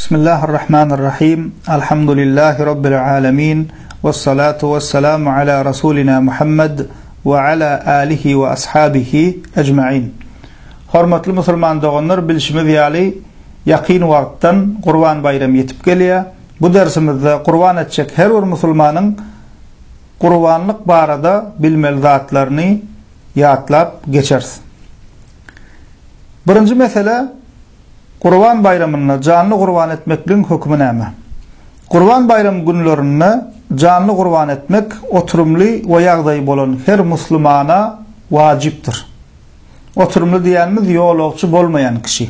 Bismillahirrahmanirrahim. Elhamdülillahi Rabbil alemin. Vessalatu vesselamu ala Rasulina Muhammed ve ala alihi ve ashabihi ecma'in. Hormatly musulman dogonlar, bilişimiz ýaly ýakyn wagtdan Qurban bayramy ýetip gelýär. Bu dersimizde Qurban etjek her bir musulmanyň Qurbanlyk barada bilmeli zatlaryny ýatlap geçersin. Birinji mesele Qurban bayramyna canly qurban etmekliň hökmü näme? Qurban bayram günlerini canly qurban etmek oturumly we ýagdaý bolan her musulmana wajypdyr. Oturumly diýenimiz ýolagçy bolmayan kişi.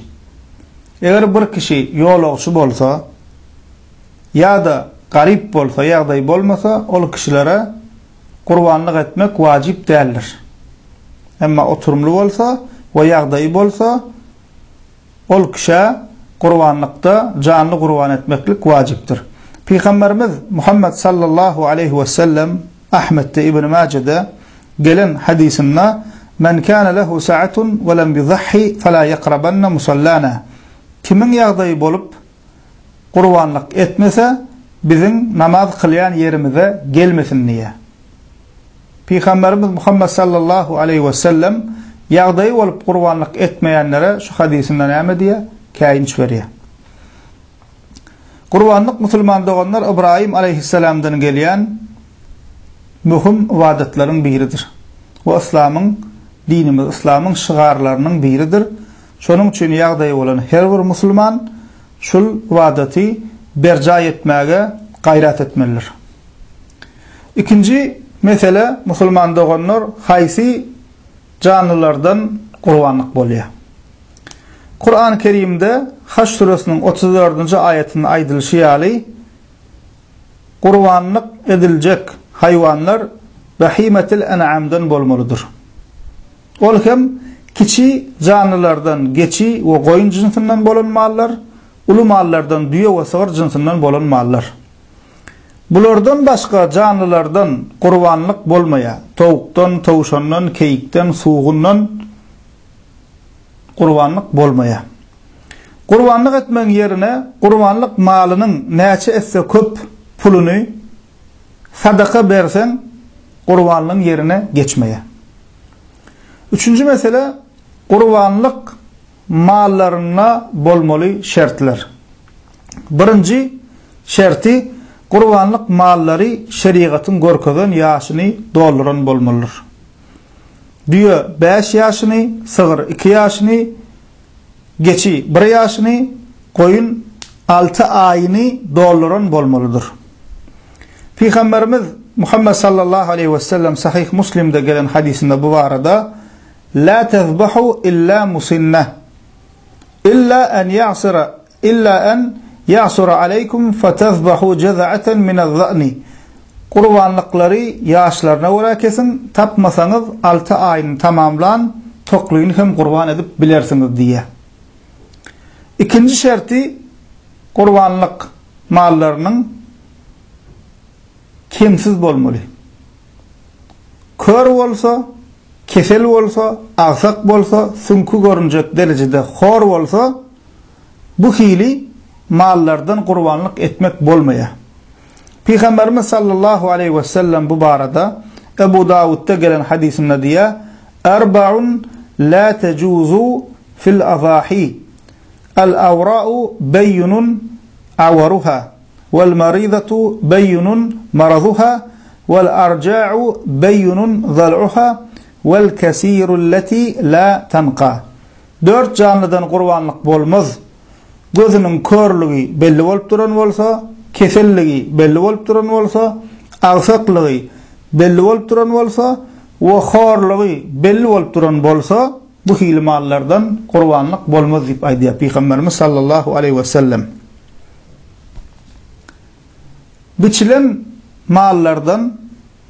Eger bir kişi ýolagçy bolsa ýa-da garip bolsa, ýagdaý bolmasa, ol kişilere qurbanlyk etmek wajyp däldir. Emma oturumly bolsa we ýagdaý bolsa, ol kişi qurbanlykda canly qurban etmeklik wajypdyr. Peygamberimiz Muhammed sallallahu aleyhi ve sellem Ahmed'de İbn Mace'de gelen hadisinde "Men kana lehu sa'atun ve lem yudhhi fala yaqrabanna musallana." Kimin ýagdaý bolup qurbanlyk etmese, bizim namaz kılyan yerimize gelmesin diye. Peygamberimiz Muhammed sallallahu aleyhi ve sellem ýagdaý bolup qurbanlyk etmeýänlere şu hadisinden näme diye käýinç berýär. Qurbanlyk musulman doganlar İbrahim aleyhisselamdan gelýän mühim ibadetlaryň biridir. Bu İslamyň, dinimiz, İslamyň şygarlarynyň biridir. Şonuň üçin ýagdaý bolan her bir musulman şol ibadeti berja etmäge gaýrat etmelidir. İkinji mesele, musulman doganlar haýsy canlılardan qurbanlyk bolýar. Kur'an-ı Kerim'de Haç suresinin 34. ayetinin aýdylyşy ýaly qurbanlyk ediljek hayvanlar bahimetil en'amdan bolmalydyr. Ol hem kiçi canlılardan geçi we goýun jinsinden bolan mallar, ulu mallardan düýe we sığır jinsinden bolan mallar. Bulardan başka canlılardan qurbanlyk bolmaýar. Towukdan, towşandan, keyikden, suğundan qurbanlyk bolmaýar. Qurbanlyk etmeň ýerine qurbanlyk malynyň näçe etse köp puluny sadaka berseň qurbanlyk ýerine geçmeýär. Üçüncü mesele, qurbanlyk mallaryna bolmaly şertler. Birinji şerti, qurbanlyk mallary şeriatyň görkezgen ýaşyny dolduran bolmalydyr. Düýe 5 ýaşyny, sığır 2 ýaşyny, geçi 1 ýaşyny, goýun 6 aýyny dolduran bolmalydyr. Peygamberimiz Muhammed sallallahu aleyhi ve sellem Sahih Muslim'de gelen hadisinde bu barada "La tezbahu illa musinnah illa en ya'sura aleykum fatezbahu ceza'atan min az-za'ni." Qurbanlyklary ýaşlaryna görä kesin, tapmasaňyz 6 aýyny tamamlan, tokluýuny hem qurban edip bilersiňiz diýe. İkinji şerti, qurbanlyk mallarynyň kimsiz bolmaly. Kör bolsa, kesel bolsa, agsak bolsa, sünkü görünjek derejede hor bolsa, bu hili mallardan qurbanlyk etmek bolmaýar. Peygamberimiz sallallahu aleyhi ve sellem bu barada Ebu Davud'da gelen hadisinde diýär: "Arba'un la tecuzu fil azahi. El-awra'u beyyinun awaruha, vel maridatu beyyinun maraduha, vel arja'u beyyinun zal'uha, vel kesiru allati la tanqa." 4 canlydan qurbanlyk bolmaz. Gözüniň körlügi belli bolup duran bolsa, keselligi belli bolup duran bolsa, agsaklygy belli bolup duran bolsa we horlygy belli bolup duran bolsa, bu hili mallardan qurbanlyk bolmaz diýip aýdýar Peygamberimiz sallallahu aleyhi ve sellem. Biçilen mallardan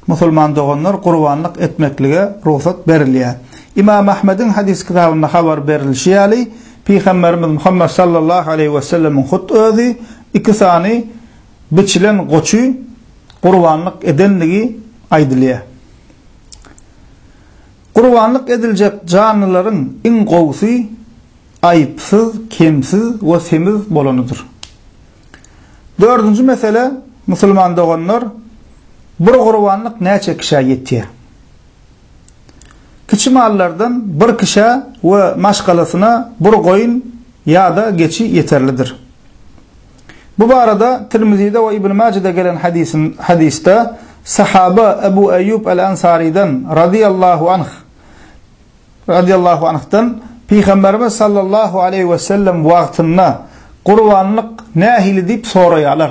musulman doganlar qurbanlyk etmeklige ruhsat berilýär. İmam Ahmed'in hadis kitabynda habar berilýär ýaly Peygamberimiz Muhammed sallallahu aleyhi ve sellemin hut özi iki sany biçilen goçy qurbanlyk edenligi aýdylýar. Qurbanlyk ediljek canlylaryň iň gowsy aýypsyz, kemsiz we semiz bolanydyr. Dördüncü mesele, musulman dogonlar, bir gurbanlyk näçe kişä ýetýär? Kiçi mallardan bir kişä we maşgalasyna bir goýun ýa-da geçi yeterlidir. Bu barada Tirmizi'de ve İbn Mace'de gelen hadiste sahaba Ebu Eyyub el-Ansari'den radiyallahu anh'tan Peygamberimiz sallallahu aleyhi ve sellem wagtynda gurbanlyk nähili dip soraýarlar.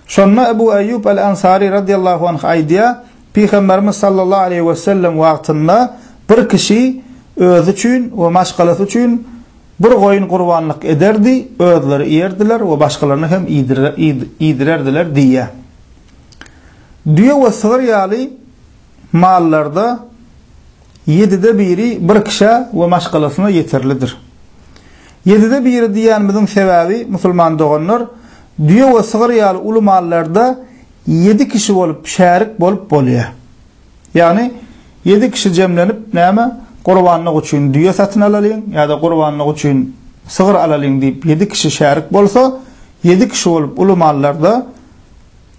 Şonna Ebu Eyyub el-Ansari radiyallahu anh aýdýar, Peygamberimiz sallallahu aleyhi ve sellem wagtynda bir kişi özü üçin we maşgalasy üçin bir goýun gurbanlyk ederdi, özleri ýerdiler we başgalaryny hem ýedirerdiler diýär. Düýe we sygyr ýaly mallarda 7de biri bir kişi ve maşgalasyna yeterlidir. 7de biri diýänimiziň sebäbi musulman doganlar düýe we sygyr ýaly uly mallarda 7 kişi bolup şärik bolup bolýar. Ýani 7 kişi jemlenip näme gurbanlyk üçin düýe satyn alalyň ýa-da gurbanlyk üçin sygyr alalyň diýip 7 kişi şärik bolsa 7 kişi bolup uly mallarda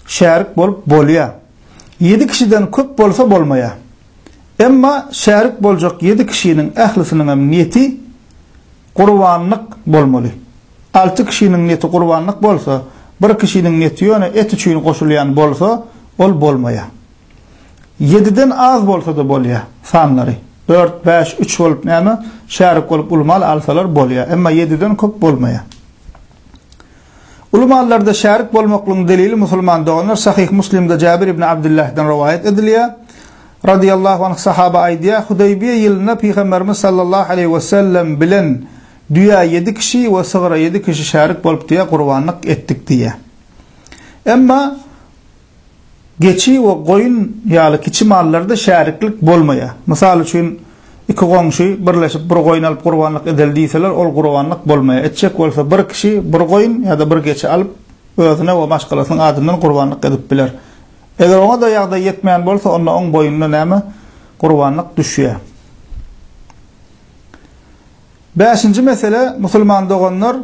şärik bolup bolýar. 7 kişiden köp bolsa bolmaýar. Emma şärik boljak 7 kişiniň ählisiniň hem niyeti gurbanlyk bolmaly. 6 kişiniň niyeti gurbanlyk bolsa, bir kişiniň niyeti ýöne et üçin goşulýan bolsa, ol bolmaýar. 7den az bolsa da bolýar sanlary. 4, 5, 3 bolup näme şärik bolup ulmal alsalar bolýar. Emma 7den köp bolmaýar. Ulmallarda şärik bolmaklygyň delili musulman doganlar Sahih Muslim'de Jabir ibn Abdullah'dan rivayet edilýär. Radiyallahu anh sahaba aýdýar, Hudaybiye ýylyna Peygamberimiz sallallahu aleyhi ve sellem bilen düýä 7 kişi we sygyra 7 kişi şärik bolup diýe gurbanlyk etdik diýe. Emma geçi we goýun ýaly kiçi mallarda şäriklik bolmaýar. Mysal üçin iki goňşy birleşip bir goýun alyp gurbanlyk edildiýseler, ol gurbanlyk bolmaýar. Etçek bolsa bir kişi bir goýun ýa-da bir geçi alyp özüne we başgalasynyň adyndan gurbanlyk edip biler. Eger ona da ýagdaý ýetmeýän bolsa, onda oň boýundan näme gurbanlyk düşýär. 5-nji mesele, musulman doganlar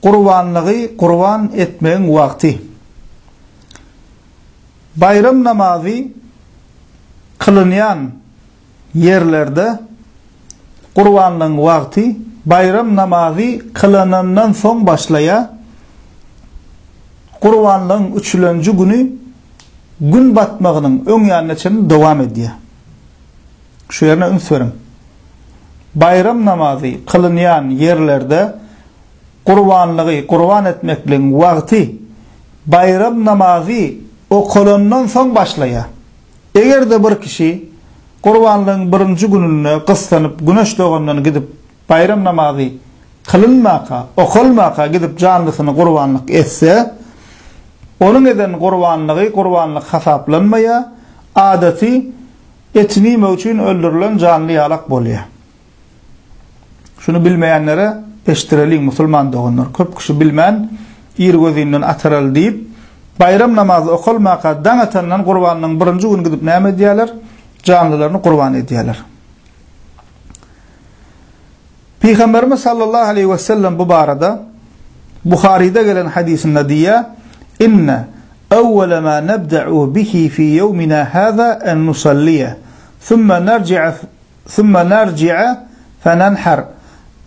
gurbanlygy gurban etmegiň wagty. Bayram namazy kılınýan yerlerde gurbanlygyň wagty bayram namazy kılınandan soň başlaýar. Gurbanlygyň 3-nji güni gün batmagynyň öň ýanyna çyn dowam edýär. Şu ýerine ünsürim. Bayram namazy kılınýan yerlerde gurbanlygy gurban etmekliň wagty bayram namazy okulandan soň başlaýar. Eger de bir kişi gurbanlygyň 1-nji gününe gyslanıp güneş doğandan gidip bayram namazy kılınmaka, okulmaka gidip canlysyny gurbanlyk etse, onun eden gurbanlyk hasaplanmaýar, adaty etini ýeme üçin öldürilen canly ýalak bolýar. Şunu bilmeýänlere eşdireliň musulman doganlar. Köp kişi bilmän, ýer gözünden ataral diýip bayram namazy okulmaka daňatandan gurbanlygyň 1-nji güni gidip näme edýärler? Canlylaryny gurban edýärler. Peygamberimiz sallallahu aleyhi ve sellem bu barada Buhari'de gelen hadisinde diýär: "İnne awwala ma nabda'u bihi fi yawmina hâzâ en nusalliya, thumma narji'a fananhar.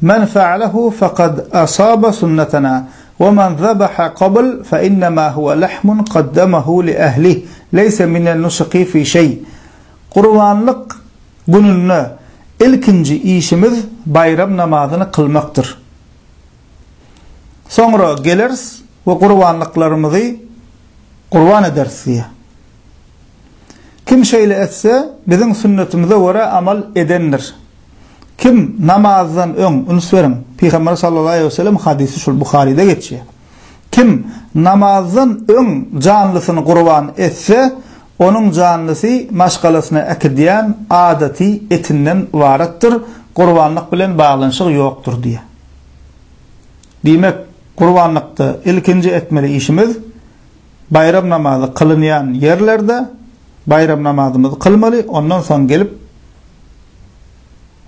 Men fa'alahu faqad asaba sunnatana." وَمَنْ ذَبَحَ قَبْلَ فَإِنَّمَا هُوَ لَحْمٌ قَدَّمَهُ لِأَهْلِهِ لَيْسَ مِنَ النُّسُكِ فِي شَيْءٍ. Gurbanlyk gününe ilkinji işimiz bayram namazyny kılmakdyr. Sonra gelers we gurbanlyklarymyzy gurban edersiz. Kim şeýle etse biziň sünnetimize göre amal edendir. Kim namazdan öň ünsüren Peygamber sallallahu aleyhi ve sellem hadisi şol Buhari'de geçýär. Kim namazdan öň canlysyny gurban etse, onun canlysy maşgalasyna ekidýän adaty etinden waratdyr, gurbanlyk bilen baglanyşyk ýokdur diýär. Demek gurbanlykda ilkinji etmeli işimiz bayram namazy kılınýan yerlerde bayram namazymyzy kılmaly, ondan soň gelip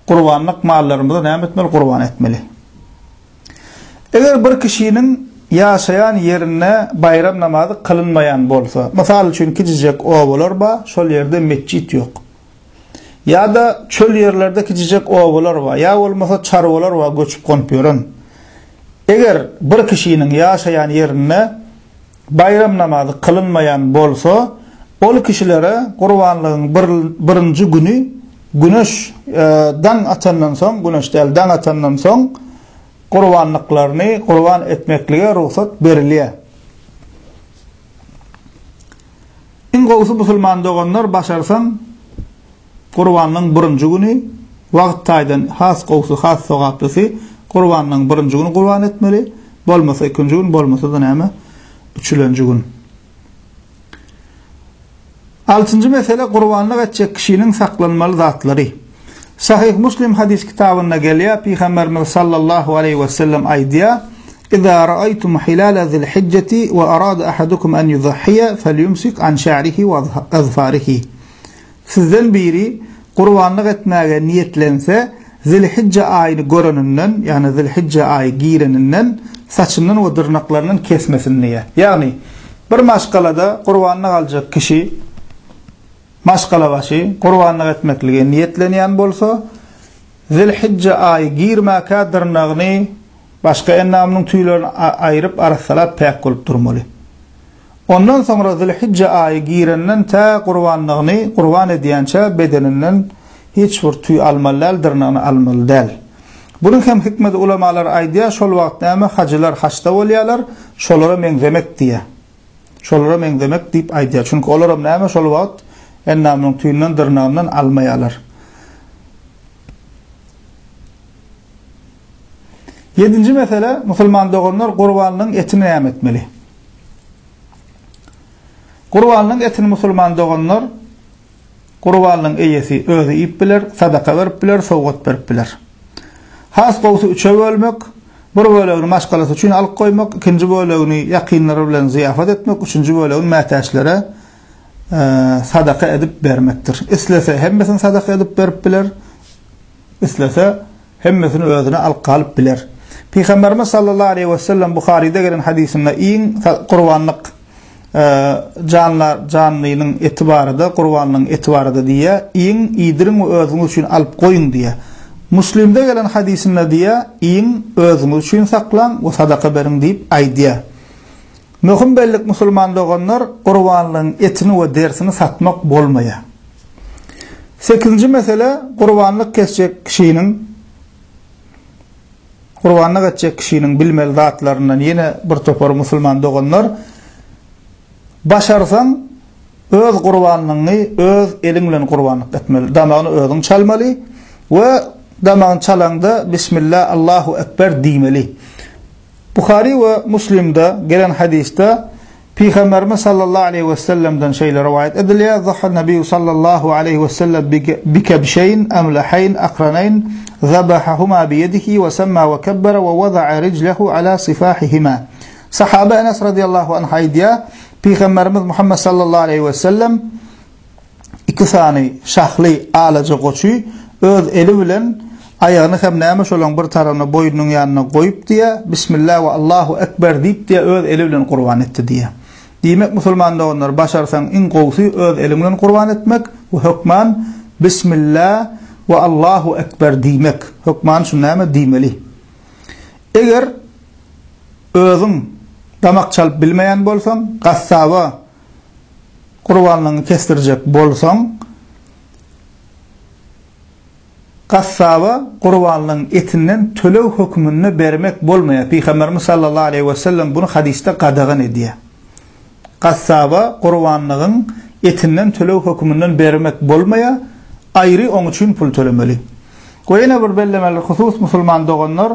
gurbanlyk mallarymyzy näme etmeli? Gurban etmeli. Eger bir kişiniň yaşayan yerine bayram namazı kılınmayan bolsa, misal üçün kicicek ovalar ba, şol yerde mescit yok. Ya da çöl yerlerde kicicek ovalar var, ya olmasa çarvalar var göçüp konpuyorun. Eğer bir kişinin yaşayan yerine bayram namazı kılınmayan bolsa, ol kişilere Kurbanlığın birinci günü güneş dan atandan soň, güneş del dan atandan soň kurbanlıklarını kurban etmekliğe ruhsat berilýär. İn gowsy musulman doganlar başarsan kurbanlygyň birinji günü wagt taýdan has gowsy has sogapdysy kurbanlygyň birinji günü kurban etmeli, bolmasa ikinji gün, bolmasa da näme üçüncü gün. Altıncı mesele kurbanlyk etjek kişinin saklanmaly zatlary. Sahih Muslim hadis kitabında gelýär, Peygamberimiz sallallahu aleyhi ve sellem aýdýar: "İza ra'aytum hilal zilhicjeti ve arada ahadukum an yudhhiya falyumsik an şa'rihi ve azfarihi." Sizden biri kurbanlyk etmäge niyetlense, Zilhicce aýyny görenenden, ýani Zilhicce aýy gireninden saçynyň we dyrnaklarynyň kesmesini ýa. Ýagny bir maşgalada kurbanlyk aljak kişi maşgala başı kurbanlyk etmeklige niyetlenýän bolsa, Zilhicce aýy girmäkä dyrnagyny başga ennamynyň tüýlerini aýryp arasalap päk bolup durmaly. Ondan sonra Zilhicce aýy girenden ta kurbanlygyny kurban edýänçe bedeninden hiç bir tüy almaly, dyrnagyny almaly däl. Bunun hem hikmeti ulamalar aýdýar, şol wagt näme hajylar haçda bolýarlar, şolara meňzemek diýär. Şolara meňzemek diýip aýdýar. Çünki olar näme şol wagt ennamynyň tüýünden dyrnagyndan almaýarlar. 7-nji mesele, musulman doganlar kurbanlygyň etini näme etmeli? Kurbanlygyň etini musulman doganlar kurbanlygyň eýesi özü ip biler, sadaka berip biler, sowgat berip biler. Has gowsy üçe bölmek, bir bölegini maşgalasy üçin alyp goýmak, ikinji bölegini ýakynlary bilen ziýafat etmek, üçünji bölegini mätäçlere sadaka edip bermekdir. İslese hemmesini sadaka edip berip biler, islese hemmesini özüne alyp galyp biler. Peygamberimiz sallallahu aleyhi ve sellem Buhari'de gelen hadisinde iň kurbanlyk canlynyň etibarida, kurbanlygyň etibarida diýe, iň ýedirin we özüňiz üçin alyp goýun diýe. Muslim'de gelen hadisinde diýe, iň özüňiz üçin saklan we sadaka berin diýip aýdýar. Möhüm bellik musulman doganlar kurbanlygyň etini we dersini satmak bolmaýar. 8-nji mesele, kurbanlyk kesjek kişiniň bilmeli zatlaryndan ýene bir topar musulman doganlar başarsan öz kurbanlygyny öz eliň bilen kurbanlyk etmeli. Damagyny özüň çalmaly we damagyny çalanda bismillah Allahu ekber diýmeli. Buhari ve Muslim'de gelen hadiste Peygamberimiz sallallahu aleyhi ve sellem'den şeyler rivayet ediliyor. Zahha Nebi sallallahu aleyhi ve sellem bikebşeyn emlahayn akranayn zabahahuma biyedihi ve semma ve kebbera ve vada'a riclehu ala sifahihima. Sahabe Enes radiyallahu anh aýdýar, Peygamberimiz Muhammed sallallahu aleyhi ve sellem iki sany şahly alaja goçy öz eli bilen ayagyny hem näme şolaň bir taragyny boýnunyň ýanyna goýup diýe, bismillah we Allahu ekber diýip diýe öz eli bilen kurban etdi diýe. Diýmek musulman doganlar başarsan iň gowsy öz eli bilen kurban etmek we hökman bismillah we Allahu ekber diýmek. Hökman şu näme diýmeli. Eger özüň damak çalyp bilmeýän bolsaň, gassaba kurbanlygyny kestirjek bolsaň, gassaba kurbanlygyň etinden tölew hökmüni bermek bolmaýar. Peygamberimiz sallallahu aleyhi ve sellem bunu hadiste gadagan edýär. Gassaba kurbanlygyň etinden tölew hökmünden bermek bolmaýar, aýry oň üçin pul tölemeli. Goýana bir bellemeli husus musulman doganlar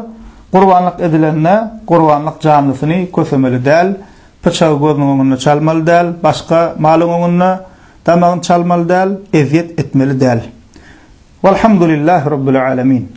kurbanlyk edilenne kurbanlyk canlysyny kösemeli däl, pıçağı gözüň oňundan çalmaly däl, başga malyň oňundan damagyny çalmaly däl, eziyet etmeli däl. Velhamdülillahi Rabbil alemin.